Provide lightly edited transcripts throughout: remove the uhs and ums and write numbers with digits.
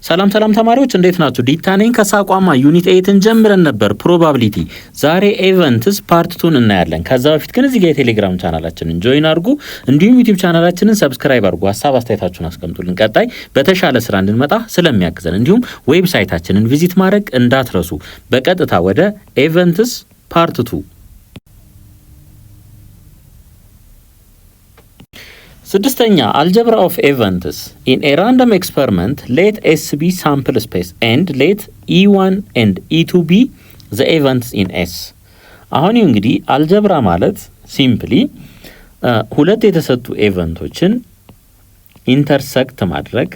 ሰላም ተማሪዎች እንዴት ናችሁ? ዲታኔን ከሳቋማ ዩኒት 8ን ጀምረን ነበር ፕሮባቢሊቲ። ዛሬ ኢቨንትስ ፓርት 2 እናያለን። ከዛ በፊት ግን እዚህ ጋር የቴሌግራም ቻናላችንን ጆይን አድርጉ፣ እንዲሁም ዩቲዩብ ቻናላችንን ሰብስክራይብ አድርጉ። ሀሳብ አስተያየታችሁን አስቀምጡልን። ቀጣይ በተሻለ ስራ እንድንመጣ ስለሚያግዘን፣ እንዲሁም ዌብሳይታችንን ቪዚት ማድረግ እንዳትረሱ። በቀጥታ ወደ ኢቨንትስ ፓርት 2 ስድስተኛ አልጀብራ ኦፍ ኢቨንትስ ኢን ኤ ራንደም ኤክስፐሪመንት ሌት ኤስ ቢ ሳምፕል ስፔስ ኤንድ ሌት E1 ኤንድ E2 ቢ ዘ ኢቨንትስ ኢን ኤስ። አሁን እንግዲህ አልጀብራ ማለት ሲምፕሊ ሁለት የተሰጡ ኢቨንቶችን ኢንተርሰክት ማድረግ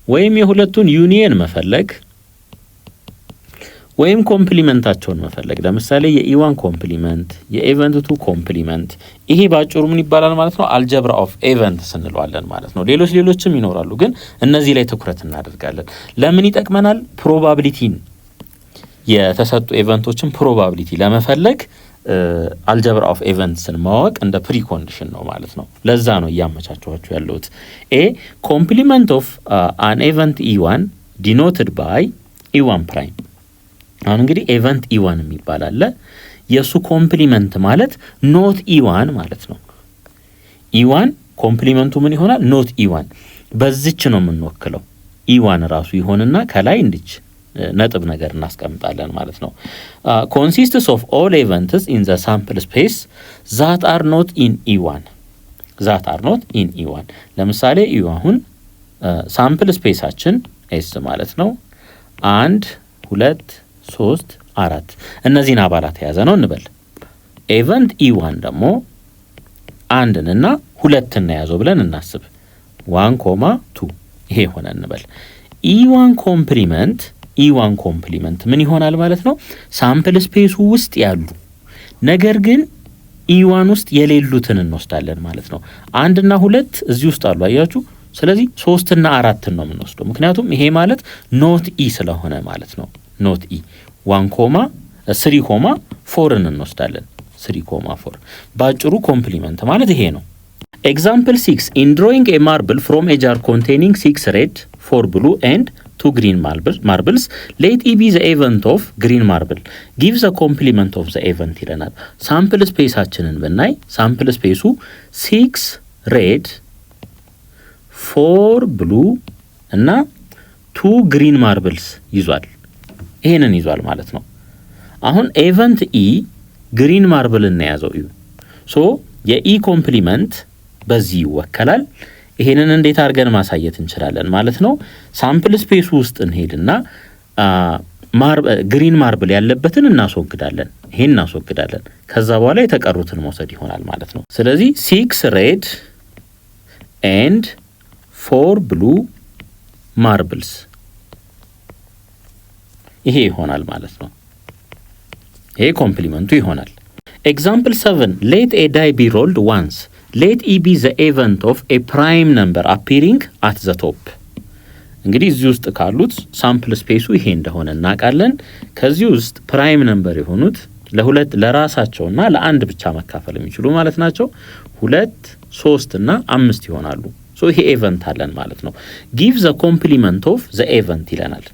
ወይም የሁለቱን ዩኒየን መፈለግ ወይም ኮምፕሊመንታቸውን መፈለግ። ለምሳሌ የE1 ኮምፕሊመንት የኢቨንት 2 ኮምፕሊመንት፣ ይሄ ባጭሩ ምን ይባላል ማለት ነው? አልጀብራ ኦፍ ኢቨንትስ እንለዋለን ማለት ነው። ሌሎችም ይኖራሉ፣ ግን እነዚህ ላይ ትኩረት እናደርጋለን። ለምን ይጠቅመናል? ፕሮባቢሊቲን የተሰጡ ኢቨንቶችን ፕሮባቢሊቲ ለመፈለግ አልጀብራ ኦፍ ኢቨንትስን ማወቅ እንደ ፕሪኮንዲሽን ነው ማለት ነው። ለዛ ነው እያመቻቸኋችሁ ያለሁት። ኤ ኮምፕሊመንት ኦፍ አን ኢቨንት E1 ዲኖትድ ባይ E1 ፕራይም። አሁን እንግዲህ ኢቨንት E1 የሚባል አለ። የሱ ኮምፕሊመንት ማለት ኖት E1 ማለት ነው። E1 ኮምፕሊመንቱ ምን ይሆናል? ኖት E1። በዚች ነው የምንወክለው። E1 ራሱ ይሆንና ከላይ እንድች ነጥብ ነገር እናስቀምጣለን ማለት ነው። ኮንሲስትስ ኦፍ ኦል ኢቨንትስ ኢን ዘ ሳምፕል ስፔስ ዛት አር ኖት ኢን E1 ለምሳሌ አሁን ሳምፕል ስፔሳችን ኤስ ማለት ነው 1 2 3 4 እነዚህን አባላት የያዘ ነው እንበል። ኢቨንት E1 ደግሞ አንድን እና ሁለትን የያዘው ብለን እናስብ። 1,2 ይሄ ሆነ እንበል። E1 ኮምፕሊመንት ምን ይሆናል ማለት ነው? ሳምፕል ስፔሱ ውስጥ ያሉ ነገር ግን E1 ውስጥ የሌሉትን እንወስዳለን ማለት ነው። 1 እና 2 እዚህ ውስጥ አሉ፣ አያችሁ። ስለዚህ 3 እና 4 ነው የምንወስደው፣ ምክንያቱም ይሄ ማለት ኖት E ስለሆነ ማለት ነው። ኖት E 1,3,4 እንወስዳለን። 3,4 ባጭሩ ኮምፕሊመንት ማለት ይሄ ነው። ኤግዛምፕል 6 ኢን ድሮይንግ ኤ ማርብል ፍሮም ኤ ጃር ኮንቴኒንግ 6 ሬድ 4 ብሉ ኤንድ 2 ግሪን ማርብልስ ሌት E be the event of green marble give the complement of the event ይለናል። ሳምፕል ስፔሳችንን ብናይ ሳምፕል ስፔሱ 6 ሬድ 4 ብሉ እና 2 ግሪን ማርብልስ ይዟል። ይሄንን ይዟል ማለት ነው። አሁን ኢቨንት E ግሪን ማርብል እናያዘው እዩ። ሶ የኢ ኮምፕሊመንት በዚህ ይወከላል። ይሄንን እንዴት አድርገን ማሳየት እንችላለን ማለት ነው? ሳምፕል ስፔሱ ውስጥ እንሄድና ግሪን ማርብል ያለበትን እናስወግዳለን። ይሄን እናስወግዳለን። ከዛ በኋላ የተቀሩትን መውሰድ ይሆናል ማለት ነው። ስለዚህ 6 ሬድ ኤንድ 4 ብሉ ማርብልስ ይሄ ይሆናል ማለት ነው። ይሄ ኮምፕሊመንቱ ይሆናል። ኤግዛምፕል 7 ሌት ኤ ዳይ ቢ ሮልድ ዋንስ ሌት E be the event of a prime number appearing at the top። እንግዲህ እዚህ ውስጥ ካሉት ሳምፕል ስፔሱ ይሄ እንደሆነ እናውቃለን። ከዚህ ውስጥ ፕራይም ነምበር የሆኑት ለሁለት ለራሳቸውና ለአንድ ብቻ መካፈል የሚችሉ ማለት ናቸው። 2 3 እና 5 ይሆናሉ። ሶ ይሄ ኢቨንት አለን ማለት ነው። give the complement of the event ይለናል።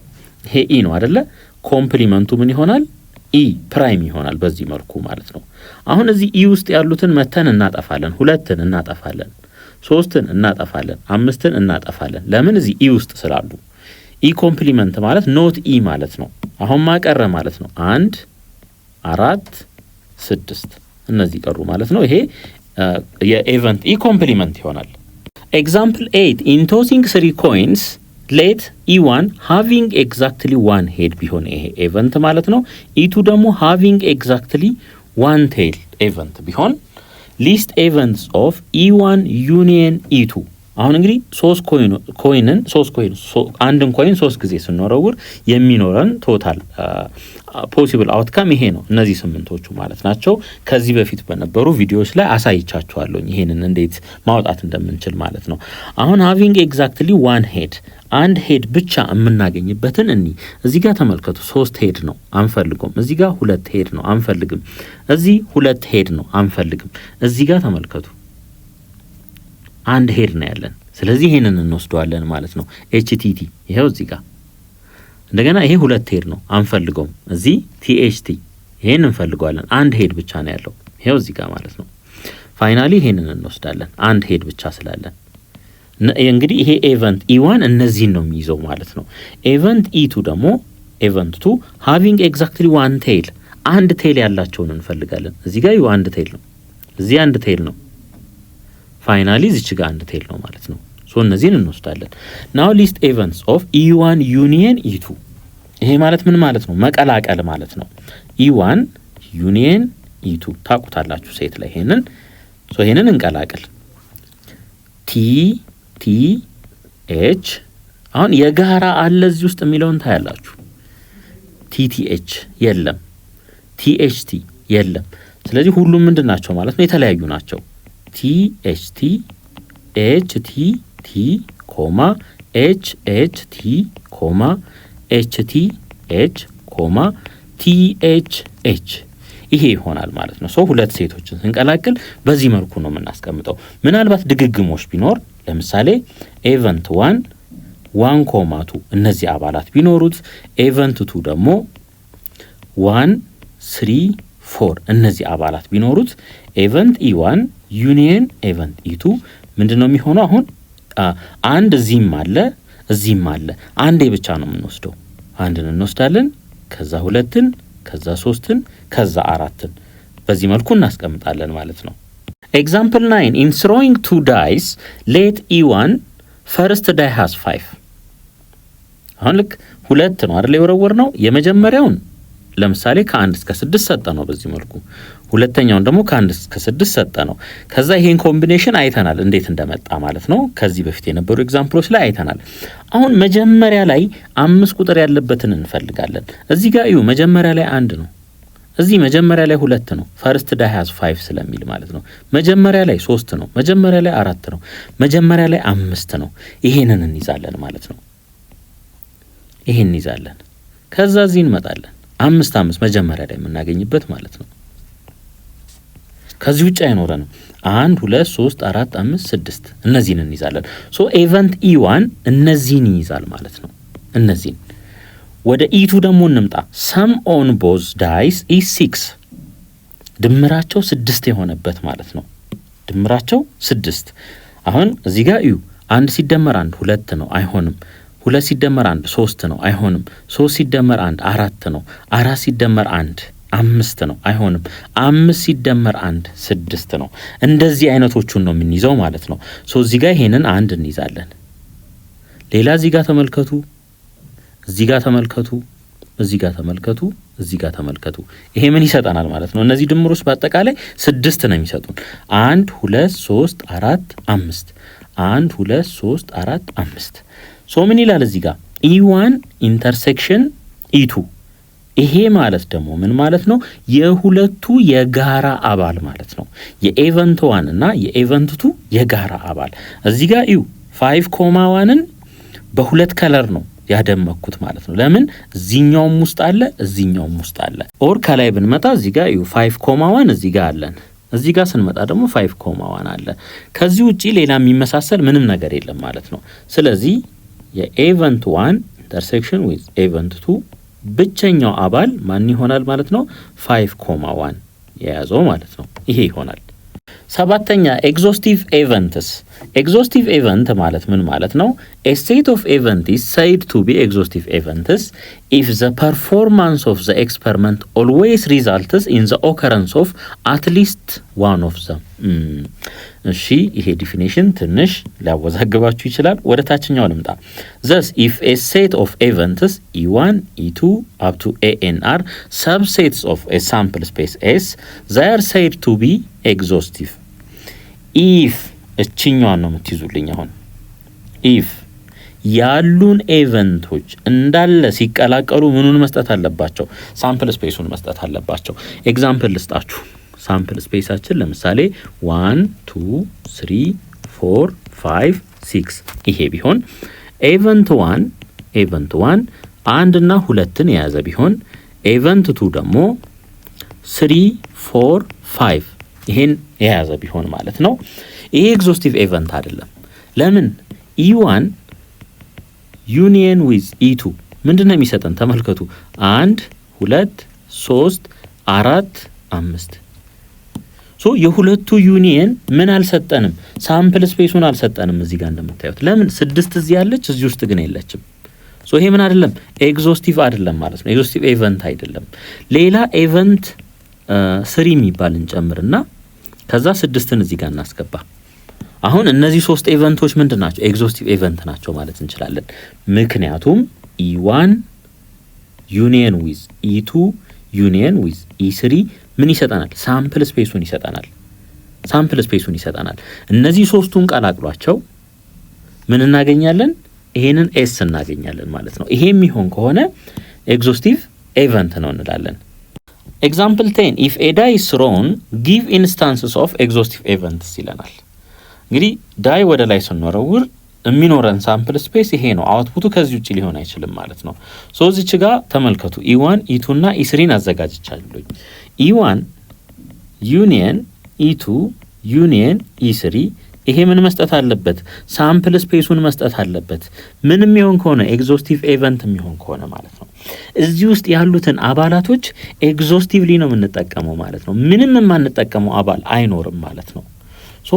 ይሄ E ነው አይደለ? ኮምፕሊመንቱ ምን ይሆናል? E ፕራይም ይሆናል በዚህ መልኩ ማለት ነው። አሁን እዚህ E ውስጥ ያሉትን መተን እናጠፋለን። 2ን እናጠፋለን፣ 3ን እናጠፋለን፣ 5ን እናጠፋለን። ለምን? እዚህ E ውስጥ ስላሉ። E ኮምፕሊመንት ማለት ኖት E ማለት ነው። አሁን ማቀረ ማለት ነው 1 4 6 እነዚህ ቀሩ ማለት ነው። ይሄ የኢቨንት E ኮምፕሊመንት ይሆናል። ኤግዛምፕል 8 in tossing 3 coins ሌት E1 ሃቪንግ ኤግዛክትሊ 1 ሄድ ቢሆን ይሄ ኢቨንት ማለት ነው። E2 ደግሞ ሃቪንግ ኤግዛክትሊ 1 ቴል ኢቨንት ቢሆን ሊስት ኢቨንትስ ኦፍ E1 ዩኒየን E2። አሁን እንግዲህ 3 አንድን ኮይን 3 ጊዜ ስንወረውር የሚኖረን ቶታል ፖሲብል አውትካም ይሄ ነው። እነዚህ 8ቶቹ ማለት ናቸው። ከዚህ በፊት በነበሩ ቪዲዮዎች ላይ አሳይቻችኋለሁ ይሄንን እንዴት ማውጣት እንደምንችል ማለት ነው። አሁን ሃቪንግ ኤግዛክትሊ 1 ሄድ አንድ ሄድ ብቻ የምናገኝበትን እዚህ ጋር ተመልከቱ። 3 ሄድ ነው አንፈልግም። እዚህ ጋር 2 ሄድ ነው አንፈልግም። እዚህ 2 ሄድ ነው አንፈልግም። እዚህ ጋር ተመልከቱ አንድ ሄድ ነው ያለን። ስለዚህ ይሄንን እንወስደዋለን ማለት ነው። HTT ይሄው እዚህ ጋር እንደገና ይሄ ሁለት ሄድ ነው አንፈልገውም። እዚህ THT ይሄን እንፈልገዋለን። አንድ ሄድ ብቻ ነው ያለው ይሄው እዚህ ጋር ማለት ነው። ፋይናሊ ይሄንን እንወስዳለን አንድ ሄድ ብቻ ስላለን። እንግዲህ ይሄ ኤቨንት E1 እነዚህን ነው የሚይዘው ማለት ነው። ኤቨንት E2 ደግሞ ኤቨንት 2 having exactly one tail አንድ ቴል ያላቸውን እንፈልጋለን። እዚህ ጋር አንድ ቴል ነው፣ እዚህ አንድ ቴል ነው፣ ፋይናሊ እዚች ጋር አንድ ቴል ነው ማለት ነው። ሶ እነዚህን እንወስዳለን። ናው ሊስት ኤቨንትስ ኦፍ E1 ዩኒየን E2 ይሄ ማለት ምን ማለት ነው? መቀላቀል ማለት ነው። E1 ዩኒየን E2 ታውቁታላችሁ ሴት ላይ ይሄንን እንቀላቅል። TTH አሁን የጋራ አለ እዚህ ውስጥ የሚለውን ታያላችሁ። TTH የለም፣ THT የለም። ስለዚህ ሁሉም ምንድን ናቸው ማለት ነው? የተለያዩ ናቸው። THT HTT ኮማ HHT ኮማ HTH ኮማ THH ይሄ ይሆናል ማለት ነው። ሰው ሁለት ሴቶችን ስንቀላቅል በዚህ መልኩ ነው የምናስቀምጠው። ምናልባት ድግግሞች ቢኖር ለምሳሌ ኤቨንት 1 ኮማ 2 እነዚህ አባላት ቢኖሩት፣ ኤቨንት 2 ደግሞ 1 3 4 እነዚህ አባላት ቢኖሩት፣ ኤቨንት E1 ዩኒየን ኤቨንት E2 ምንድነው የሚሆነው? አሁን አንድ እዚህም አለ እዚህም አለ። አንዴ ብቻ ነው የምንወስደው። አንድን እንወስዳለን፣ ከዛ ሁለትን፣ ከዛ ሶስትን፣ ከዛ አራትን በዚህ መልኩ እናስቀምጣለን ማለት ነው። ኤግዛምፕል 9 in throwing 2 dice let E1 first die has 5 አሁን ልክ ሁለት ነው አይደል የወረወር ነው። የመጀመሪያውን ለምሳሌ ከ1 እስከ 6 ሰጠ ነው በዚህ መልኩ። ሁለተኛውን ደግሞ ከ1 እስከ 6 ሰጠ ነው። ከዛ ይሄን ኮምቢኔሽን አይተናል እንዴት እንደመጣ ማለት ነው። ከዚህ በፊት የነበሩ ኤግዛምፕሎች ላይ አይተናል። አሁን መጀመሪያ ላይ 5 ቁጥር ያለበትን እንፈልጋለን። እዚህ ጋር እዩ መጀመሪያ ላይ 1 ነው፣ እዚህ መጀመሪያ ላይ 2 ነው። ፈርስት ዳይ ሃዝ 5 ስለሚል ማለት ነው። መጀመሪያ ላይ 3 ነው፣ መጀመሪያ ላይ 4 ነው፣ መጀመሪያ ላይ 5 ነው። ይሄንን እንይዛለን ማለት ነው። ይሄን እንይዛለን። ከዛ እዚህ እንመጣለን 5 መጀመሪያ ላይ የምናገኝበት ማለት ነው። ከዚህ ውጭ አይኖረንም። 1 2 3 4 5 6 እነዚህን እንይዛለን። ሶ ኤቨንት E1 እነዚህን ይይዛል ማለት ነው። እነዚህን ወደ E2 ደግሞ እንምጣ። ሰም ኦን ቦዝ ዳይስ ኢዝ 6 ድምራቸው 6 የሆነበት ማለት ነው። ድምራቸው 6 አሁን እዚህ ጋር እዩ 1 ሲደመር 1 2 ነው፣ አይሆንም። 2 ሲደመር 1 3 ነው፣ አይሆንም። 3 ሲደመር 1 4 ነው። 4 ሲደመር 1 5 ነው፣ አይሆንም። 5 ሲደመር 1 6 ነው። እንደዚህ አይነቶቹን ነው የምንይዘው ማለት ነው። ሶ እዚህ ጋር ይሄንን 1 እንይዛለን። ሌላ እዚህ ጋር ተመልከቱ፣ እዚህ ጋር ተመልከቱ፣ እዚህ ጋር ተመልከቱ፣ እዚህ ጋር ተመልከቱ። ይሄ ምን ይሰጠናል ማለት ነው? እነዚህ ድምሮች በአጠቃላይ 6 ነው የሚሰጡን። 1 2 3 4 5 1 2 3 4 5 ሶ ምን ይላል እዚህ ጋር E1 ኢንተርሴክሽን E2 ይሄ ማለት ደግሞ ምን ማለት ነው? የሁለቱ የጋራ አባል ማለት ነው። የኤቨንት 1 እና የኤቨንት 2 የጋራ አባል እዚህ ጋር እዩ 5,1ን በሁለት ከለር ነው ያደመኩት ማለት ነው። ለምን? እዚህኛውም ውስጥ አለ እዚህኛውም ውስጥ አለ። ኦር ከላይ ብንመጣ እዚህ ጋር እዩ 5,1 እዚህ ጋር አለን። እዚህ ጋር ስንመጣ ደግሞ 5,1 አለ። ከዚህ ውጪ ሌላ የሚመሳሰል ምንም ነገር የለም ማለት ነው። ስለዚህ የኤቨንት 1 ኢንተርሴክሽን ዊዝ ኤቨንት 2 ብቸኛው አባል ማን ይሆናል ማለት ነው? 5,1 የያዘው ማለት ነው። ይሄ ይሆናል። ሰባተኛ ኤግዞስቲቭ ኤቨንትስ። ኤግዞስቲቭ ኤቨንት ማለት ምን ማለት ነው? a state of event is said to be exhaustive events if the performance of the experiment always results in the occurrence of at least one of them. እሺ ይሄ ዲፊኒሽን ትንሽ ሊያወዛግባችሁ ይችላል። ወደ ታችኛው ልምጣ። thus if a set of events E1 E2 up to AN are subsets of a sample space S they are said to be exhaustive if እችኛዋን ነው የምትይዙልኝ። አሁን if ያሉን ኤቨንቶች እንዳለ ሲቀላቀሉ ምኑን መስጠት አለባቸው? ሳምፕል ስፔሱን መስጠት አለባቸው። ኤግዛምፕል ልስጣችሁ። ሳምፕል ስፔሳችን ለምሳሌ 1 2 3 4 5 6 ይሄ ቢሆን ኤቨንት 1 1 እና 2ን የያዘ ቢሆን ኤቨንት 2 ደግሞ 3 4 5 ይሄን የያዘ ቢሆን ማለት ነው። ይሄ ኤግዞስቲቭ ኤቨንት አይደለም። ለምን E1 ዩኒየን ዊዝ E2 ምንድነው የሚሰጠን? ተመልከቱ 1 2 3 4 5 የሁለቱ ዩኒየን ምን አልሰጠንም? ሳምፕል ስፔሱን አልሰጠንም። እዚህ ጋር እንደምታዩት ለምን 6 እዚህ ያለች እዚህ ውስጥ ግን የለችም። ይሄ ምን አይደለም? ኤግዞስቲቭ አይደለም ማለት ነው። ኤግዞስቲቭ ኢቨንት አይደለም። ሌላ ኢቨንት 3 የሚባል እንጨምርና ከዛ 6ን እዚህ ጋር እናስገባ። አሁን እነዚህ 3 ኢቨንቶች ምንድናቸው? ኤግዞስቲቭ ኢቨንት ናቸው ማለት እንችላለን። ምክንያቱም E1 ዩኒየን ዊዝ E2 ዩኒየን ዊዝ E3 ምን ይሰጠናል? ሳምፕል ስፔሱን ይሰጠናል። ሳምፕል ስፔሱን ይሰጠናል። እነዚህ 3ቱን ቀላቅሏቸው ምን እናገኛለን? ይሄንን ኤስ እናገኛለን ማለት ነው። ይሄ የሚሆን ከሆነ ኤግዞስቲቭ ኢቨንት ነው እንላለን። ኤግዛምፕል 10 if a die is thrown give instances of exhaustive events ይለናል። እንግዲህ ዳይ ወደ ላይ ስንወረውር የሚኖረን ሳምፕል ስፔስ ይሄ ነው። አውትፑቱ ከዚህ ውጪ ሊሆን አይችልም ማለት ነው። እዚች ጋር ተመልከቱ E1 E2 እና E3ን አዘጋጅቻለሁ። E1 ዩኒየን E2 ዩኒየን E3 ይሄ ምን መስጠት አለበት? ሳምፕል ስፔሱን መስጠት አለበት። ምንም ይሆን ከሆነ ኤግዞስቲቭ ኢቨንት የሚሆን ከሆነ ማለት ነው። እዚህ ውስጥ ያሉትን አባላቶች ኤግዞስቲቭሊ ነው የምንጠቀመው ማለት ነው። ምንም የማንጠቀመው አባል አይኖርም ማለት ነው።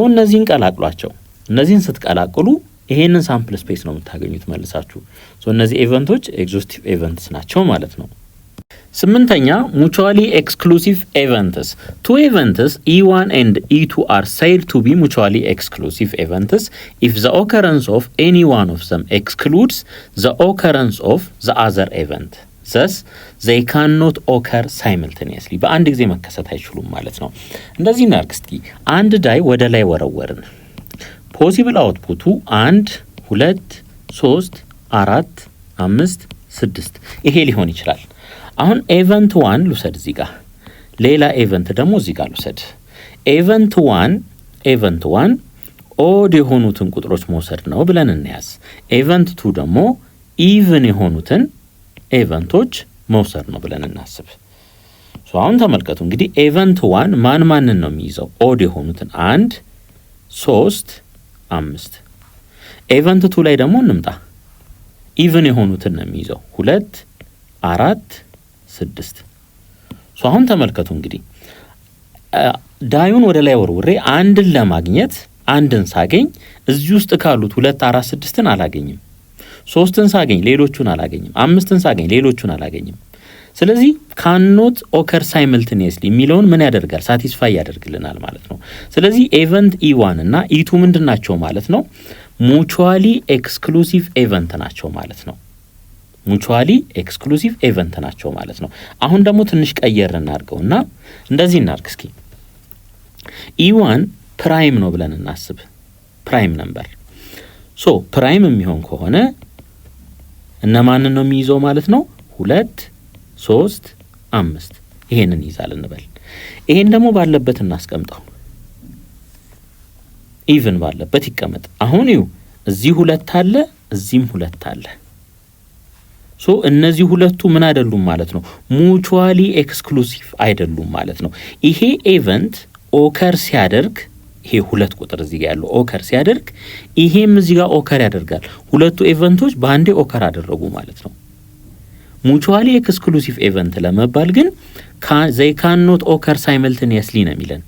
እነዚህን ቀላቅሏቸው። እነዚህን ስትቀላቅሉ ይሄንን ሳምፕል ስፔስ ነው የምታገኙት መልሳችሁ። እነዚህ ኢቨንቶች ኤግዞስቲቭ ኢቨንትስ ናቸው ማለት ነው። 8ኛ mutually exclusive events. Two events E1 and E2 are said to be mutually exclusive events if the occurrence of any one of them excludes the occurrence of the other event. Thus they cannot occur simultaneously. በአንድ ጊዜ መከሰት አይችሉም ማለት ነው። እንደዚህ እናርግ እስቲ። አንድ ዳይ ወደ ላይ ወረወርን። ፖሲብል አውትፑቱ 1 2 3 4 5 6 ይሄ ሊሆን ይችላል። አሁን ኢቨንት 1 ልውሰድ እዚህ ጋር፣ ሌላ ኢቨንት ደግሞ እዚህ ጋር ልውሰድ። ኢቨንት 1 ኦድ የሆኑትን ቁጥሮች መውሰድ ነው ብለን እንያዝ። ኢቨንት 2 ደግሞ ኢቭን የሆኑትን ኢቨንቶች መውሰድ ነው ብለን እናስብ። አሁን ተመልከቱ እንግዲህ ኢቨንት 1 ማንን ነው የሚይዘው? ኦድ የሆኑትን 1 3 5። ኢቨንት 2 ላይ ደግሞ እንምጣ። ኢቭን የሆኑትን ነው የሚይዘው 2 4 6። አሁን ተመልከቱ እንግዲህ ዳዩን ወደ ላይ ወርውሬ አንድን ለማግኘት አንድን ሳገኝ እዚህ ውስጥ ካሉት 2 4 6ን አላገኝም። 3ን ሳገኝ ሌሎቹን አላገኝም። 5ን ሳገኝ ሌሎቹን አላገኝም። ስለዚህ cannot occur simultaneously የሚለውን ምን ያደርጋል? ሳቲስፋይ ያደርግልናል ማለት ነው። ስለዚህ ኢቨንት E1 እና E2 ምንድናቸው ማለት ነው? mutually exclusive event ናቸው ማለት ነው። mutually exclusive event ናቸው ማለት ነው። አሁን ደግሞ ትንሽ ቀየር እናድርገውና እንደዚህ እናድርግ እስኪ። E1 ፕራይም ነው ብለን እናስብ። ፕራይም ነምበር ፕራይም የሚሆን ከሆነ እነማንን ነው የሚይዘው ማለት ነው? 2 3 5 ይሄንን ይዛል እንበል። ይሄን ደግሞ ባለበት እናስቀምጠው። ኢቭን ባለበት ይቀመጥ። አሁን ይው እዚህ 2 አለ፣ እዚህም 2 አለ። እነዚህ ሁለቱ ምን አይደሉም ማለት ነው? ሙቹዋሊ ኤክስክሉሲቭ አይደሉም ማለት ነው። ይሄ ኢቨንት ኦከር ሲያደርግ ይሄ 2 ቁጥር እዚህ ጋር ያለው ኦከር ሲያደርግ ይሄም እዚህ ጋር ኦከር ያደርጋል። ሁለቱ ኢቨንቶች በአንዴ ኦከር አደረጉ ማለት ነው። ሙቹዋሊ ኤክስክሉሲቭ ኢቨንት ለመባል ግን they cannot occur simultaneously ነው የሚለን።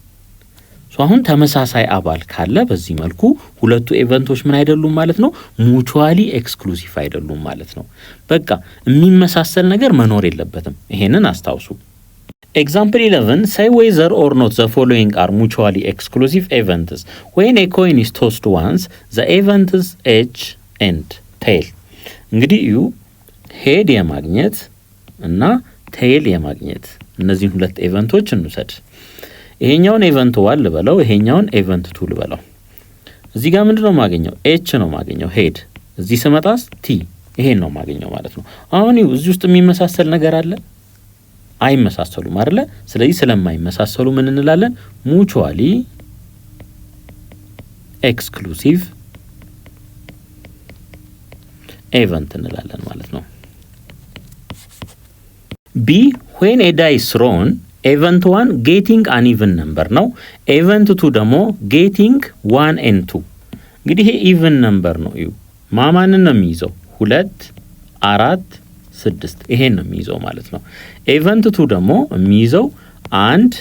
አሁን ተመሳሳይ አባል ካለ በዚህ መልኩ ሁለቱ ኢቨንቶች ምን አይደሉም ማለት ነው? ሙቹዋሊ ኤክስክሉሲቭ አይደሉም ማለት ነው። በቃ የሚመሳሰል ነገር መኖር የለበትም። ይሄንን አስታውሱ። Example 11 say whether or not the following are mutually exclusive events. When a coin is tossed once, the events edge and tail. እንግዲህ ሄድ የማግኘት እና ቴል የማግኘት እነዚህ ሁለት ኢቨንቶች እንውሰድ። ይሄኛውን ኢቨንት 1 ልበለው፣ ይሄኛውን ኢቨንት 2 ልበለው። እዚህ ጋር ምንድነው ማገኘው? ኤች ነው ማገኘው ሄድ። እዚህ ስመጣስ ቲ ይሄን ነው ማገኘው ማለት ነው። አሁን እዚህ ውስጥ የሚመሳሰል ነገር አለ? አይመሳሰሉም አይደለ? ስለዚህ ስለማይመሳሰሉ ምን እንላለን? ሙቹዋሊ ኤክስክሉሲቭ ኢቨንት እንላለን ማለት ነው። ቢ when a die is thrown event 1 getting an even number ነው። event 2 ደግሞ getting 1 and 2 እንግዲህ ይሄ ኢቭን ነምበር ነው። እዩ ማማንን ነው የሚይዘው 2 4 6 ይሄን ነው የሚይዘው ማለት ነው። ኢቨንት 2 ደግሞ የሚይዘው 1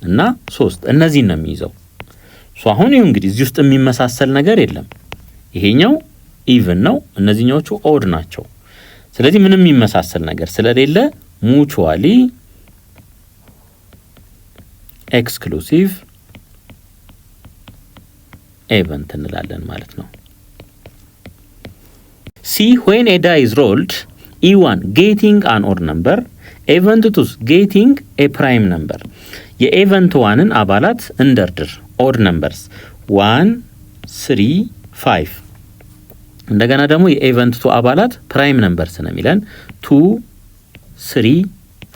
እና 3 እነዚህን ነው የሚይዘው። ሶ አሁን ይሄ እንግዲህ እዚህ ውስጥ የሚመሳሰል ነገር የለም። ይሄኛው ኢቭን ነው፣ እነዚህኞቹ ኦድ ናቸው። ስለዚህ ምንም የሚመሳሰል ነገር ስለሌለ ሙቹዋሊ ኤክስክሉሲቭ ኢቨንት እንላለን ማለት ነው። ሲ when a die is rolled E1 getting an odd number event 2 getting a prime number የኤቨንት 1ን አባላት እንደርድር odd numbers 1 3 5 እንደገና ደግሞ የኤቨንት 2 አባላት ፕራይም ነምበርስ ነው የሚለን 2 3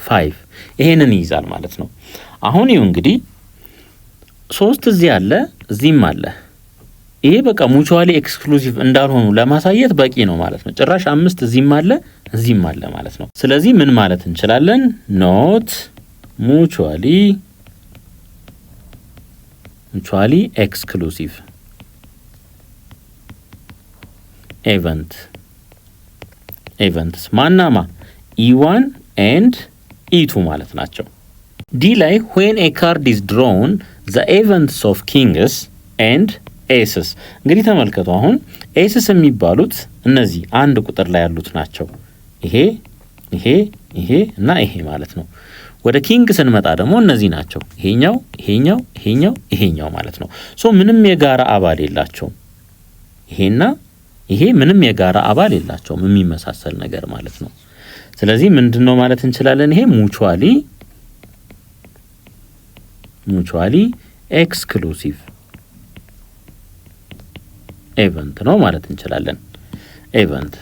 5 ይሄንን ይይዛል ማለት ነው። አሁን ይኸው እንግዲህ 3 እዚህ አለ እዚህም አለ። ይሄ በቃ ሙቹዋሊ ኤክስክሉሲቭ እንዳልሆኑ ለማሳየት በቂ ነው ማለት ነው። ጭራሽ 5 እዚህም አለ እዚህም አለ ማለት ነው። ስለዚህ ምን ማለት እንችላለን? ኖት ሙቹዋሊ ኤክስክሉሲቭ ኢቨንትስ ማናማ E1 and E2 ማለት ናቸው። ዲ ላይ when a card is drawn the events of kings and aces እንግዲህ ተመልከቱ። አሁን ኤስስ የሚባሉት እነዚህ አንድ ቁጥር ላይ ያሉት ናቸው። ይሄ ይሄ ይሄ እና ይሄ ማለት ነው። ወደ ኪንግ ስንመጣ ደግሞ እነዚህ ናቸው። ይሄኛው ይሄኛው ይሄኛው ይሄኛው ማለት ነው። ሶ ምንም የጋራ አባል የላቸውም። ይሄና ይሄ ምንም የጋራ አባል የላቸውም፣ የሚመሳሰል ነገር ማለት ነው። ስለዚህ ምንድነው ማለት እንችላለን? ይሄ ሙቹዋሊ ኤክስክሉሲቭ ኢቨንት ነው ማለት እንችላለን። ኢቨንት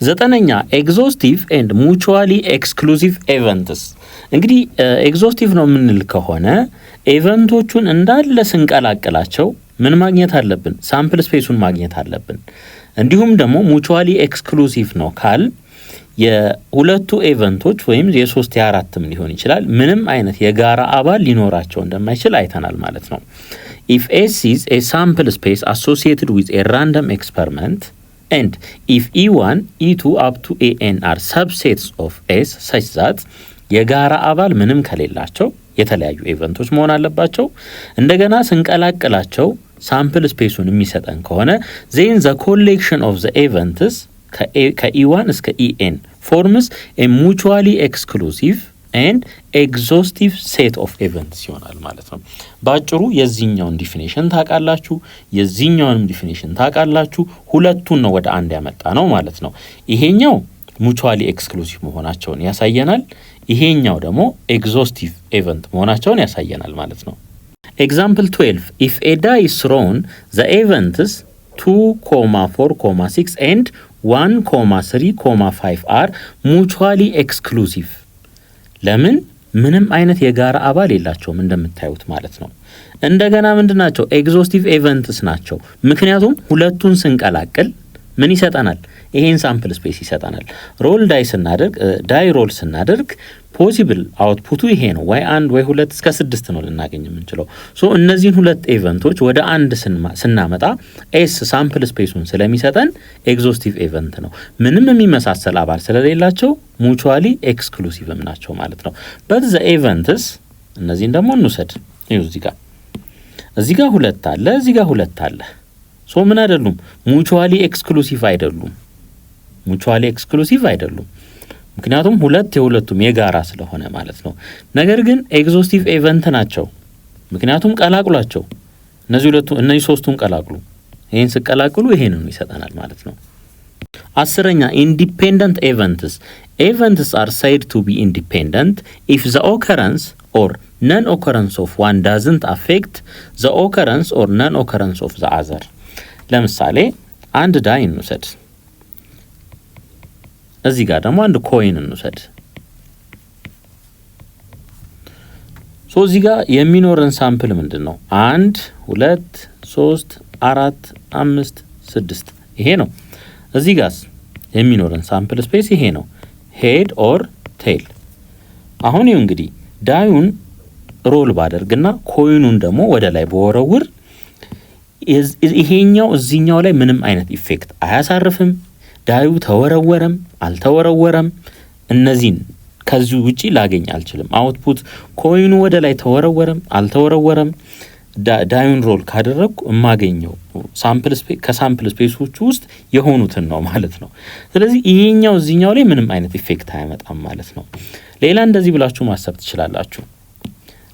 9ኛ ኤግዞስቲቭ ኤንድ ሙቹዋሊ ኤክስክሉሲቭ ኢቨንትስ። እንግዲህ ኤግዞስቲቭ ነው የምንል ከሆነ ኢቨንቶቹን እንዳለ ስንቀላቅላቸው ምን ማግኘት አለብን? ሳምፕል ስፔሱን ማግኘት አለብን። እንዲሁም ደግሞ ሙቹዋሊ ኤክስክሉሲቭ ነው ካል የሁለቱ ኢቨንቶች ወይም የ3 የ4ም ሊሆን ይችላል ምንም አይነት የጋራ አባል ሊኖራቸው እንደማይችል አይተናል ማለት ነው። if S is a sample space associated with a random experiment and if E1 E2 up to AN are subsets of S such that የጋራ አባል ምንም ከሌላቸው የተለያዩ ኢቨንቶች መሆን አለባቸው። እንደገና ስንቀላቅላቸው ሳምፕል ስፔሱን የሚሰጠን ከሆነ then the collection of the events ከE1 እስከ EN forms a mutually exclusive and exhaustive set of events ይሆናል ማለት ነው። ባጭሩ የዚህኛውን ዲፊኒሽን ታውቃላችሁ፣ የዚህኛውንም ዲፊኒሽን ታውቃላችሁ። ሁለቱን ነው ወደ አንድ ያመጣ ነው ማለት ነው። ይሄኛው ሙቹዋሊ ኤክስክሉሲቭ መሆናቸውን ያሳየናል። ይሄኛው ደግሞ ኤግዞስቲቭ ኢቨንት መሆናቸውን ያሳየናል ማለት ነው። ኤግዛምፕል 12 if a die is thrown the events 2, 4, 6 and 1, 3, 5 are mutually exclusive ለምን? ምንም አይነት የጋራ አባል የላቸውም እንደምታዩት ማለት ነው። እንደገና ምንድናቸው? ኤግዞስቲቭ ኢቨንትስ ናቸው። ምክንያቱም ሁለቱን ስንቀላቅል ምን ይሰጠናል? ይሄን ሳምፕል ስፔስ ይሰጠናል። ሮል ዳይ ሮል ስናደርግ ፖሲብል አውትፑቱ ይሄ ነው። ወይ 1 ወይ 2 እስከ 6 ነው ልናገኝ የምንችለው። ሶ እነዚህን ሁለት ኢቨንቶች ወደ አንድ ስናመጣ ኤስ ሳምፕል ስፔሱን ስለሚሰጠን ኤግዞስቲቭ ኢቨንት ነው። ምንም የሚመሳሰል አባል ስለሌላቸው ሙቹዋሊ ኤክስክሉሲቭም ናቸው ማለት ነው። በት ዘ ኢቨንትስ እነዚህን ደግሞ እንውሰድ። ይኸው እዚህ ጋር 2 አለ፣ እዚህ ጋር 2 አለ። ሶ ምን አይደሉም? ሙቹዋሊ ኤክስክሉሲቭ አይደሉም። ምክንያቱም የሁለቱም የጋራ ስለሆነ ማለት ነው። ነገር ግን ኤግዞስቲቭ ኢቨንት ናቸው። ምክንያቱም ቀላቅሏቸው፣ እነዚህ ሶስቱን ቀላቅሉ። ይሄን ስቀላቅሉ ይሄንን ይሰጠናል ማለት ነው። 10ኛ ኢንዲፔንደንት ኢቨንትስ are said to be independent if the occurrence or non-occurrence of one doesn't affect the occurrence or non-occurrence of the other። ለምሳሌ አንድ ዳይ እንውሰድ። እዚህ ጋር ደግሞ አንድ ኮይን እንውሰድ። ሶ እዚህ ጋር የሚኖረን ሳምፕል ምንድነው? 1 2 3 4 5 6 ይሄ ነው። እዚህ ጋር የሚኖረን ሳምፕል ስፔስ ይሄ ነው፣ ሄድ ኦር ቴል። አሁን ይኸው እንግዲህ ዳዩን ሮል ባደርግና ኮይኑን ደግሞ ወደ ላይ በወረውር ይሄኛው እዚህኛው ላይ ምንም አይነት ኢፌክት አያሳርፍም። ዳዩ ተወረወረም አልተወረወረም እነዚህን ከዚህ ውጪ ላገኝ አልችልም። አውትፑት ኮይኑ ወደ ላይ ተወረወረም አልተወረወረም ዳዩን ሮል ካደረኩ የማገኘው ከሳምፕል ስፔሶቹ ውስጥ የሆኑትን ነው ማለት ነው። ስለዚህ ይሄኛው እዚህኛው ላይ ምንም አይነት ኢፌክት አያመጣም ማለት ነው። ሌላ እንደዚህ ብላችሁ ማሰብ ትችላላችሁ።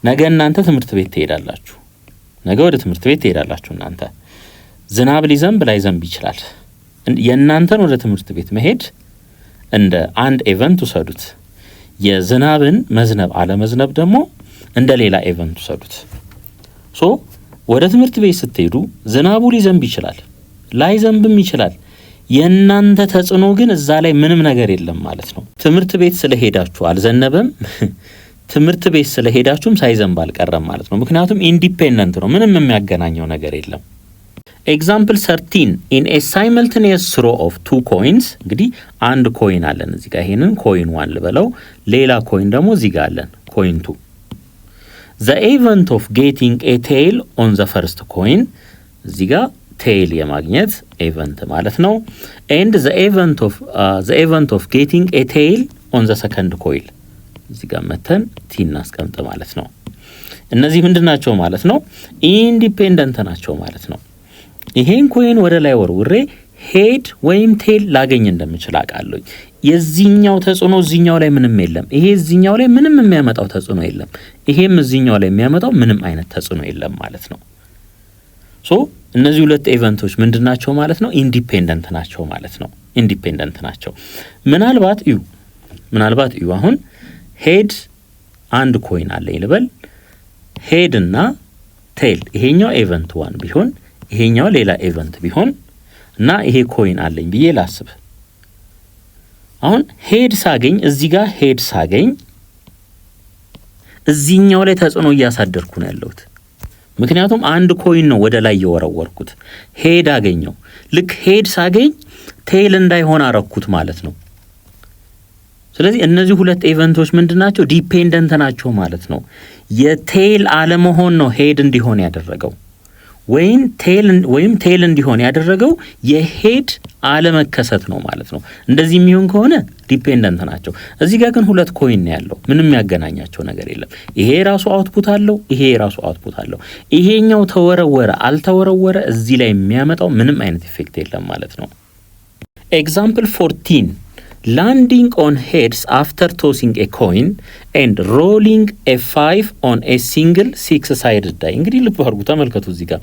ነገ እናንተ ትምህርት ቤት ትሄዳላችሁ። ነገ ወደ ትምህርት ቤት ትሄዳላችሁ። እናንተ ዝናብ ሊዘንብ ላይዘንብ ይችላል። የእናንተን ወደ ትምህርት ቤት መሄድ እንደ አንድ ኢቨንት ውሰዱት። የዝናብን መዝነብ አለመዝነብ ደግሞ እንደ ሌላ ኢቨንት ውሰዱት። ሶ ወደ ትምህርት ቤት ስትሄዱ ዝናቡ ሊዘንብ ይችላል፣ ላይዘንብም ይችላል። የእናንተ ተጽዕኖ ግን እዛ ላይ ምንም ነገር የለም ማለት ነው። ትምህርት ቤት ስለሄዳችሁ አልዘነበም፣ ትምህርት ቤት ስለሄዳችሁም ሳይዘንብ አልቀረም ማለት ነው። ምክንያቱም ኢንዲፔንደንት ነው፣ ምንም የሚያገናኘው ነገር የለም። ኤግዛምፕል 13 ኢን ኤ ሳይመልቴኒየስ ስሮ ኦፍ ቱ ኮይንስ። እንግዲህ አንድ ኮይን አለን እዚህ ጋር፣ ይሄንን ኮይን 1 ልበለው፣ ሌላ ኮይን ደግሞ እዚህ ጋር አለን ኮይን 2። the event of getting a tail on the first coin እዚህ ጋር ቴይል የማግኘት ኢቨንት ማለት ነው። and the event of getting a tail on the second coin እዚህ ጋር መተን ቲ እናስቀምጥ ማለት ነው። እነዚህ ምንድናቸው ማለት ነው? ኢንዲፔንደንት ናቸው ማለት ነው። ይሄን ኮይን ወደ ላይ ወርውሬ ሄድ ወይም ቴል ላገኝ እንደምችል አውቃለሁ። የዚህኛው ተጽዕኖ እዚህኛው ላይ ምንም የለም። ይሄ እዚህኛው ላይ ምንም የሚያመጣው ተጽዕኖ የለም። ይሄም እዚህኛው ላይ የሚያመጣው ምንም አይነት ተጽዕኖ የለም ማለት ነው። ሶ እነዚህ ሁለት ኢቨንቶች ምንድናቸው ማለት ነው? ኢንዲፔንደንት ናቸው ማለት ነው። ኢንዲፔንደንት ናቸው። ምናልባት እዩ አሁን ሄድ አንድ ኮይን አለኝ ልበል። ሄድ እና ቴል ይሄኛው ኢቨንት 1 ቢሆን ይሄኛው ሌላ ኢቨንት ቢሆን እና ይሄ ኮይን አለኝ ብዬ ላስብ። አሁን ሄድ ሳገኝ እዚህ ጋር ሄድ ሳገኝ እዚህኛው ላይ ተጽዕኖ እያሳደርኩ ነው ያለሁት። ምክንያቱም አንድ ኮይን ነው ወደ ላይ የወረወርኩት። ሄድ አገኘው። ልክ ሄድ ሳገኝ ቴል እንዳይሆን አረኩት ማለት ነው። ስለዚህ እነዚህ ሁለት ኢቨንቶች ምንድናቸው? ዲፔንደንት ናቸው ማለት ነው። የቴል አለመሆን ነው ሄድ እንዲሆን ያደረገው፣ ወይም ቴል እንዲሆን ያደረገው የሄድ አለመከሰት ነው ማለት ነው። እንደዚህ የሚሆን ከሆነ ዲፔንደንት ናቸው። እዚህ ጋር ግን ሁለት ኮይን ነው ያለው፣ ምንም ያገናኛቸው ነገር የለም። ይሄ ራሱ አውትፑት አለው፣ ይሄ ራሱ አውትፑት አለው። ይሄኛው ተወረወረ አልተወረወረ እዚህ ላይ የሚያመጣው ምንም አይነት ኢፌክት የለም ማለት ነው። ኤግዛምፕል 14 landing on heads after tossing a coin and rolling a 5 on a single six-sided die። እንግዲህ ልብ አድርጉ፣ ተመልከቱ። እዚህ ጋር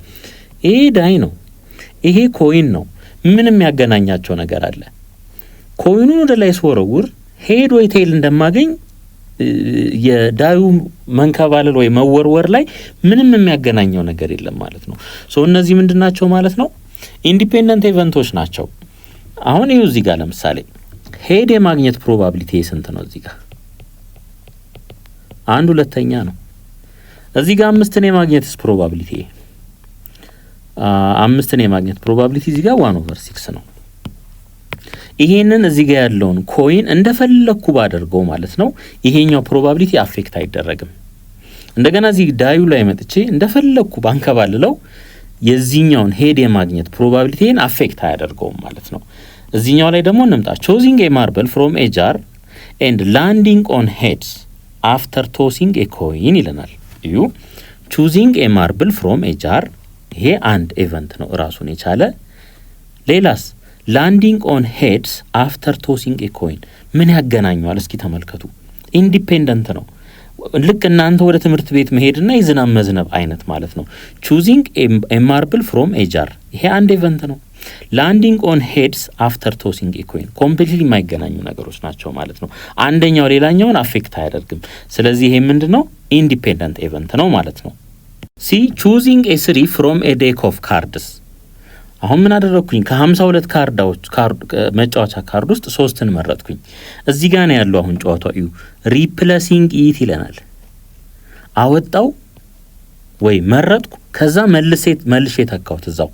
ይሄ ዳይ ነው፣ ይሄ ኮይን ነው። ምንም ያገናኛቸው ነገር አለ? ኮይኑን ወደ ላይ ስወረውር ሄድ ወይ ቴል እንደማገኝ የዳዩ መንከባለል ወይ መወርወር ላይ ምንም የሚያገናኘው ነገር የለም ማለት ነው። ሶ እነዚህ ምንድናቸው ማለት ነው? ኢንዲፔንደንት ኢቨንቶች ናቸው። አሁን ይኸው እዚህ ጋር ለምሳሌ ሄድ የማግኘት ፕሮባቢሊቲ ስንት ነው? እዚህ ጋር 1/2 ነው። እዚህ ጋር 5 የማግኘት ፕሮባቢሊቲ 5 የማግኘት ፕሮባቢሊቲ እዚህ ጋር 1/6 ነው። ይሄንን እዚህ ጋር ያለውን ኮይን እንደፈለኩ ባደርገው ማለት ነው ይሄኛው ፕሮባቢሊቲ አፌክት አይደረግም። እንደገና እዚህ ዳዩ ላይ መጥቼ እንደፈለኩ ባንከባልለው የዚህኛውን ሄድ የማግኘት ፕሮባቢሊቲን አፌክት አያደርገውም ማለት ነው። እዚህኛው ላይ ደግሞ እንምጣ። choosing a marble from a jar and landing on heads after tossing a coin ይለናል። እዩ choosing a marble from a jar ይሄ አንድ ኢቨንት ነው ራሱን የቻለ። ሌላስ landing on heads after tossing a coin ምን ያገናኘዋል? እስኪ ተመልከቱ። ኢንዲፔንደንት ነው። ልክ እናንተ ወደ ትምህርት ቤት መሄድና የዝናብ መዝነብ አይነት ማለት ነው። choosing a marble from a jar ይሄ አንድ ኢቨንት ነው። ላንዲንግ ኦን ሄድስ አፍተር ቶሲንግ ኤ ኮይን ኮምፕሊትሊ የማይገናኙ ነገሮች ናቸው ማለት ነው። አንደኛው ሌላኛውን አፌክት አያደርግም። ስለዚህ ይሄ ምንድነው? ኢንዲፔንደንት ኢቨንት ነው ማለት ነው። ሲ ቹዚንግ ኤ 3 ፍሮም ኤ ዴክ ኦፍ ካርድስ። አሁን ምን አደረኩኝ? ከ52 መጫወቻ ካርድ ውስጥ 3ን መረጥኩኝ። እዚህ ጋር ነው ያለው አሁን ጨዋታው። እዩ ሪፕሌሲንግ ኢት ይለናል። አወጣው ወይ መረጥኩ፣ ከዛ መልሼ ተካውት እዛው።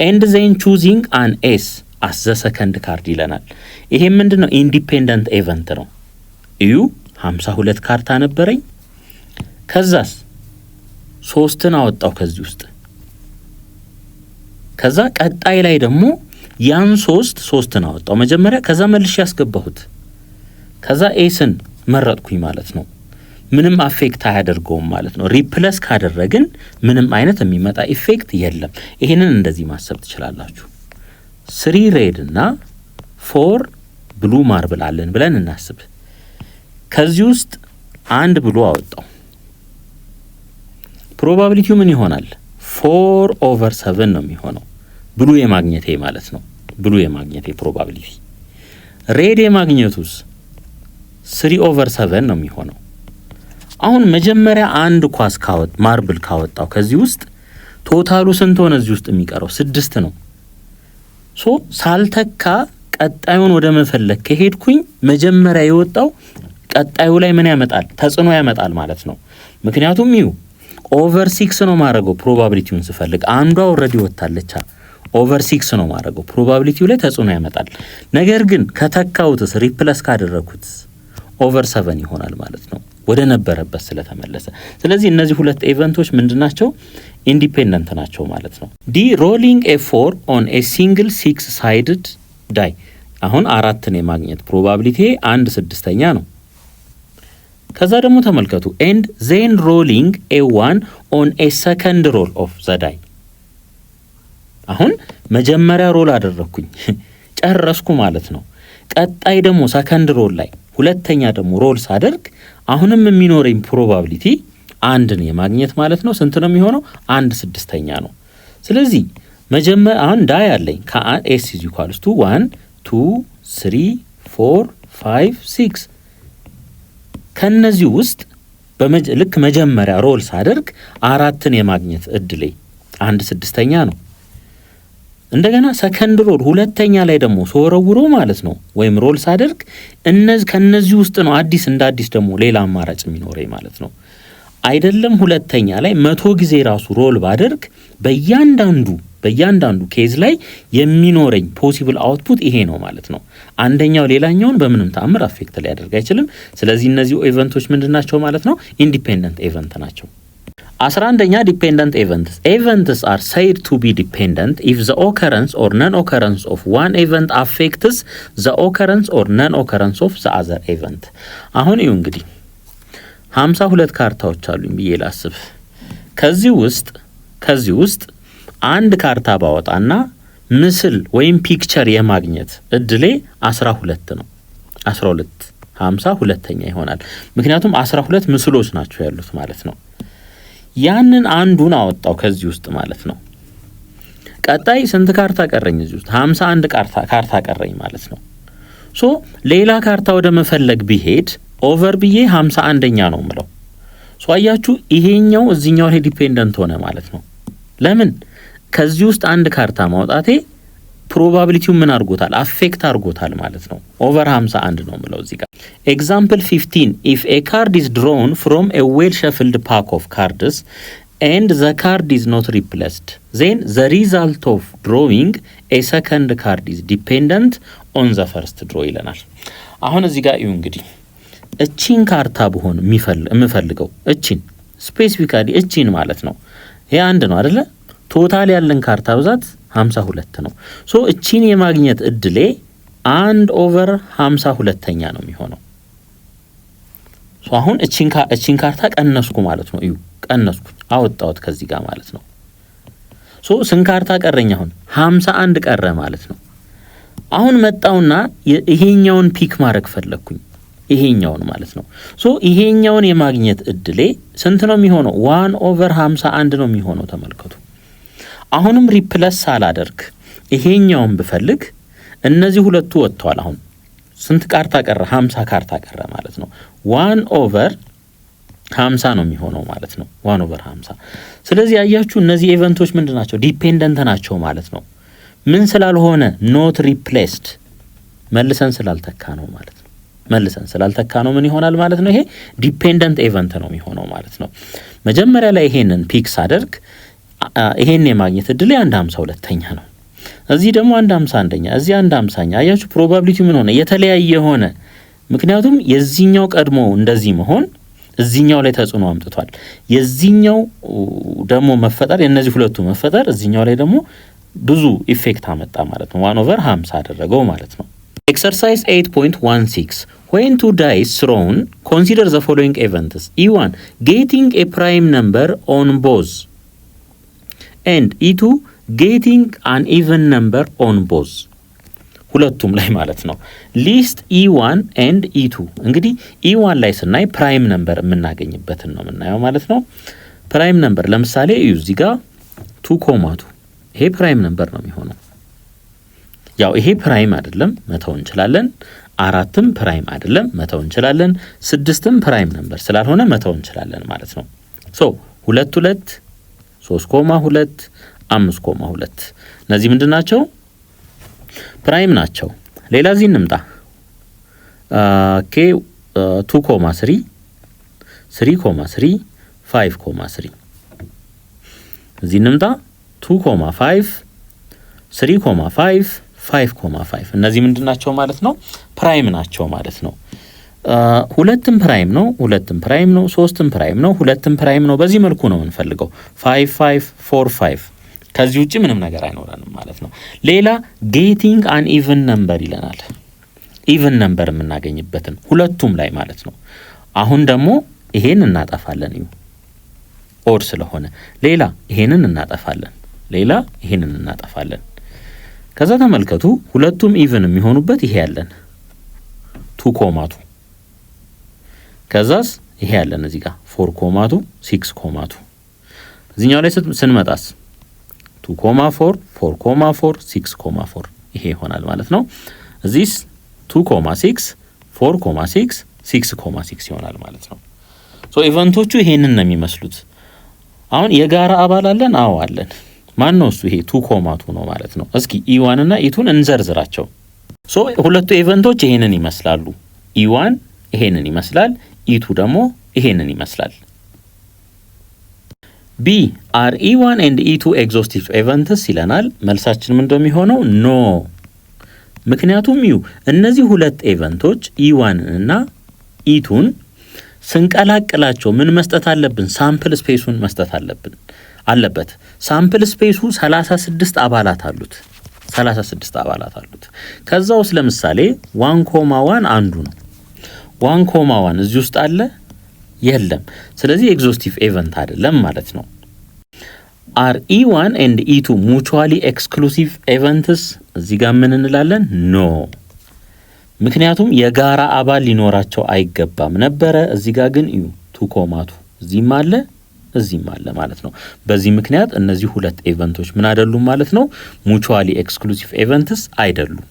ኤንድ ዜን ቹዚንግ አን ኤስ አስ ዘ ሰከንድ ካርድ ይለናል። ይሄ ምንድነው? ኢንዲፔንደንት ኢቨንት ነው። እዩ 52 ካርታ ነበረኝ፣ ከዛስ 3ን አወጣው ከዚህ ውስጥ። ከዛ ቀጣይ ላይ ደግሞ ያን 3 አወጣው መጀመሪያ ከዛ መልሼ ያስገባሁት ከዛ ኤስን መረጥኩኝ ማለት ነው። ምንም አፌክት አያደርገውም ማለት ነው። ሪፕለስ ካደረግን ምንም አይነት የሚመጣ ኢፌክት የለም። ይሄንን እንደዚህ ማሰብ ትችላላችሁ። 3 ሬድ እና 4 ብሉ ማርብል አለን ብለን እናስብ። ከዚህ ውስጥ 1 ብሉ አወጣው። ፕሮባቢሊቲው ምን ይሆናል? 4/7 ነው የሚሆነው ብሉ የማግኘቴ ማለት ነው። ብሉ የማግኘቴ ፕሮባቢሊቲ። ሬድ የማግኘቱስ 3/7 ነው የሚሆነው። አሁን መጀመሪያ 1 ኳስ ማርብል ካወጣው ከዚህ ውስጥ ቶታሉ ስንት ሆነ? እዚህ ውስጥ የሚቀረው 6 ነው። ሳልተካ ቀጣዩን ወደ መፈለግ ከሄድኩኝ መጀመሪያ የወጣው ቀጣዩ ላይ ምን ያመጣል? ተጽዕኖ ያመጣል ማለት ነው። ምክንያቱም /6 ነው ማድረገው ፕሮባቢሊቲውን ስፈልግ አንዷ ኦልሬዲ ወጣለች። /6 ነው ማድረገው ፕሮባቢሊቲው ላይ ተጽዕኖ ያመጣል። ነገር ግን ከተካውትስ ሪፕለስ ካደረኩት /7 ይሆናል ማለት ነው ወደ ነበረበት ስለተመለሰ። ስለዚህ እነዚህ ሁለት ኢቨንቶች ምንድናቸው? ኢንዲፔንደንት ናቸው ማለት ነው። ዲ ሮሊንግ a4 on a single 6-sided die አሁን 4ን የማግኘት ፕሮባቢሊቲ 1/6 ነው። ከዛ ደግሞ ተመልከቱ and then rolling a1 on a second roll of the die አሁን መጀመሪያ ሮል አደረኩኝ ጨረስኩ ማለት ነው። ቀጣይ ደግሞ ሰከንድ ሮል ላይ ሁለተኛ ደግሞ ሮል ሳደርግ አሁንም የሚኖረኝ ፕሮባቢሊቲ 1ን የማግኘት ማለት ነው። ስንት ነው የሚሆነው? 1/6 ነው። ስለዚህ መጀመሪያ አሁን ዳይ አለኝ ከs is equals to 1 2 3 4 5 6 ከነዚህ ውስጥ ልክ መጀመሪያ ሮል ሳደርግ 4ን የማግኘት እድሌ 1/6 ነው። እንደገና ሰከንድ ሮል ሁለተኛ ላይ ደግሞ ሶወረውሮ ማለት ነው ወይም ሮል ሳደርግ ከነዚህ ውስጥ ነው እንደ አዲስ ደግሞ ሌላ አማራጭ የሚኖረኝ ማለት ነው። አይደለም ሁለተኛ ላይ 100 ጊዜ ራሱ ሮል ባደርግ በእያንዳንዱ ኬዝ ላይ የሚኖረኝ ፖሲብል አውትፑት ይሄ ነው ማለት ነው። አንደኛው ሌላኛውን በምንም ተአምር አፌክት ሊያደርግ አይችልም። ስለዚህ እነዚህ ኢቨንቶች ምንድናቸው ማለት ነው? ኢንዲፔንደንት ኢቨንት ናቸው። 11ኛ ዲፔንደንት ኢቨንትስ ኢቨንትስ አር said to be dependent if the occurrence or non-occurrence of one event affects the occurrence or non-occurrence of the other event። አሁን ይኸው እንግዲህ 52 ካርታዎች አሉኝ ብዬ ላስብ። ከዚህ ውስጥ አንድ ካርታ ባወጣና ምስል ወይም ፒክቸር የማግኘት እድሌ 12 ነው። 12 52ኛ ይሆናል። ምክንያቱም 12 ምስሎች ናቸው ያሉት ማለት ነው። ያንን አንዱን አወጣው ከዚህ ውስጥ ማለት ነው። ቀጣይ ስንት ካርታ ቀረኝ? እዚህ ውስጥ 51 ካርታ ቀረኝ ማለት ነው። ሌላ ካርታ ወደ መፈለግ ቢሄድ ኦቨር ብዬ 51ኛ ነው ምለው። አያችሁ ይሄኛው እዚህኛው ላይ ዲፔንደንት ሆነ ማለት ነው። ለምን? ከዚህ ውስጥ አንድ ካርታ ማውጣቴ ፕሮባቢሊቲው ምን አድርጎታል? አፌክት አድርጎታል ማለት ነው። ኦቨር 51 ነው ምለው እዚህ ጋር። ኤግዛምፕል 15 if a card is drawn from a well shuffled pack of cards and the card is not replaced then the result of drawing a second card is dependent on the first draw ይለናል። አሁን እዚህ ጋር እዩ እንግዲህ እቺን ካርታ በሆነ የምፈልገው እቺን ስፔሲፊካሊ እቺን ማለት ነው። ይሄ አንድ ነው አይደለ? ቶታል ያለን ካርታ ብዛት 52 ነው። እቺን የማግኘት እድሌ 1/52ኛ ነው የሚሆነው። አሁን እቺን ካርታ ቀነስኩ ማለት ነው። እዩ ቀነስኩ አወጣሁት ከዚህ ጋር ማለት ነው። ስንት ካርታ ቀረኝ? አሁን 51 ቀረ ማለት ነው። አሁን መጣውና ይሄኛውን ፒክ ማድረግ ፈለኩኝ። ይሄኛውን ማለት ነው። ይሄኛውን የማግኘት እድሌ ስንት ነው የሚሆነው? 1/51 ነው የሚሆነው። ተመልከቱ። አሁንም ሪፕለስ ሳላደርግ ይሄኛውን ብፈልግ እነዚህ ሁለቱ ወጥተዋል። አሁን ስንት ካርታ ቀረ? 50 ካርታ ቀረ ማለት ነው። 1/50 ነው የሚሆነው ማለት ነው። 1/50። ስለዚህ ያያችሁ እነዚህ ኢቨንቶች ምንድናቸው? ዲፔንደንት ናቸው ማለት ነው። ምን ስላልሆነ? ኖት ሪፕሌስድ መልሰን ስላልተካ ነው ማለት ነው። መልሰን ስላልተካ ነው ምን ይሆናል ማለት ነው? ይሄ ዲፔንደንት ኢቨንት ነው የሚሆነው ማለት ነው። መጀመሪያ ላይ ይሄንን ፒክስ አደርግ ይሄን የማግኘት እድል 1/52ኛ ነው። እዚህ ደግሞ 1/51ኛ፣ እዚህ 1/50ኛ። አያችሁ ፕሮባቢሊቲው ምን ሆነ? የተለያየ ሆነ። ምክንያቱም የዚህኛው ቀድሞ እንደዚህ መሆን እዚህኛው ላይ ተጽዕኖ አምጥቷል። የዚህኛው ደግሞ መፈጠር የነዚህ ሁለቱ መፈጠር እዚህኛው ላይ ደግሞ ብዙ ኢፌክት አመጣ ማለት ነው። 1/50 አደረገው ማለት ነው። ኤክሰርሳይዝ 8.16 when two dice thrown consider the following events E1 getting a prime number on both and E2 getting an even number on both ሁለቱም ላይ ማለት ነው። ሊስት E1 and E2 እንግዲህ E1 ላይ ስናይ ፕራይም ነምበር የምናገኝበትን ነው የምናየው ማለት ነው። ፕራይም ነምበር ለምሳሌ እዩ እዚህ ጋር 2.2 ይሄ ፕራይም ነምበር ነው የሚሆነው። ያው ይሄ ፕራይም አይደለም መተው እንችላለን። 4ም ፕራይም አይደለም መተው እንችላለን። 6ም ፕራይም ነምበር ስላልሆነ መተው እንችላለን ማለት ነው። ሶ 2 2 3.2 5.2 እነዚህ ምንድናቸው? ፕራይም ናቸው። ሌላ እዚህ እንምጣ። ኦኬ 2.3 3.3 5.3 እዚህ እንምጣ 2.5 3.5 5.5 እነዚህ ምንድናቸው ማለት ነው? ፕራይም ናቸው ማለት ነው። ሁለትም ፕራይም ነው፣ ሁለትም ፕራይም ነው፣ ሶስትም ፕራይም ነው፣ ሁለትም ፕራይም ነው። በዚህ መልኩ ነው የምንፈልገው 5 5 4 5 ከዚህ ውጪ ምንም ነገር አይኖረንም ማለት ነው። ሌላ ጌቲንግ አን ኢቭን ነምበር ይለናል። ኢቭን ነምበር የምናገኝበትን ሁለቱም ላይ ማለት ነው። አሁን ደግሞ ይሄን እናጠፋለን እዩ ኦድ ስለሆነ። ሌላ ይሄንን እናጠፋለን፣ ሌላ ይሄንን እናጠፋለን። ከዛ ተመልከቱ ሁለቱም ኢቭን የሚሆኑበት ይሄ ያለን 2.2 ከዛስ ይሄ ያለን እዚህ ጋር 4.2 6.2 እዚህኛው ላይ ስንመጣስ 2.4 4.4 6.4 ይሄ ይሆናል ማለት ነው። እዚህስ 2.6 4.6 6.6 ይሆናል ማለት ነው። ሶ ኢቨንቶቹ ይሄንን ነው የሚመስሉት። አሁን የጋራ አባል አለን? አዎ አለን። ማን ነው እሱ? ይሄ 2.2 ነው ማለት ነው። እስኪ E1 እና E2ን እንዘርዝራቸው። ሶ ሁለቱ ኢቨንቶች ይሄንን ይመስላሉ። E1 ይሄንን ይመስላል፣ E2 ደግሞ ይሄንን ይመስላል። B are E1 and E2 exhaustive events ይለናል። መልሳችን ምን እንደሚሆነው ኖ። ምክንያቱም እነዚህ ሁለት ኢቨንቶች E1 እና E2ን ስንቀላቅላቸው ምን መስጠት አለብን? ሳምፕል ስፔሱን መስጠት አለበት። ሳምፕል ስፔሱ 36 አባላት አሉት። 36 አባላት አሉት። ከዛውስ ለምሳሌ 1.1 አንዱ ነው። 1.1 እዚህ ውስጥ አለ የለም። ስለዚህ ኤግዞስቲቭ ኢቨንት አይደለም ማለት ነው። አር E1 and E2 mutually exclusive events እዚህ ጋር ምን እንላለን? ኖ። ምክንያቱም የጋራ አባል ሊኖራቸው አይገባም ነበረ። እዚህ ጋር ግን 2.2 እዚህም አለ እዚህም አለ ማለት ነው። በዚህ ምክንያት እነዚህ ሁለት ኢቨንቶች ምን አይደሉም ማለት ነው? mutually exclusive events አይደሉም።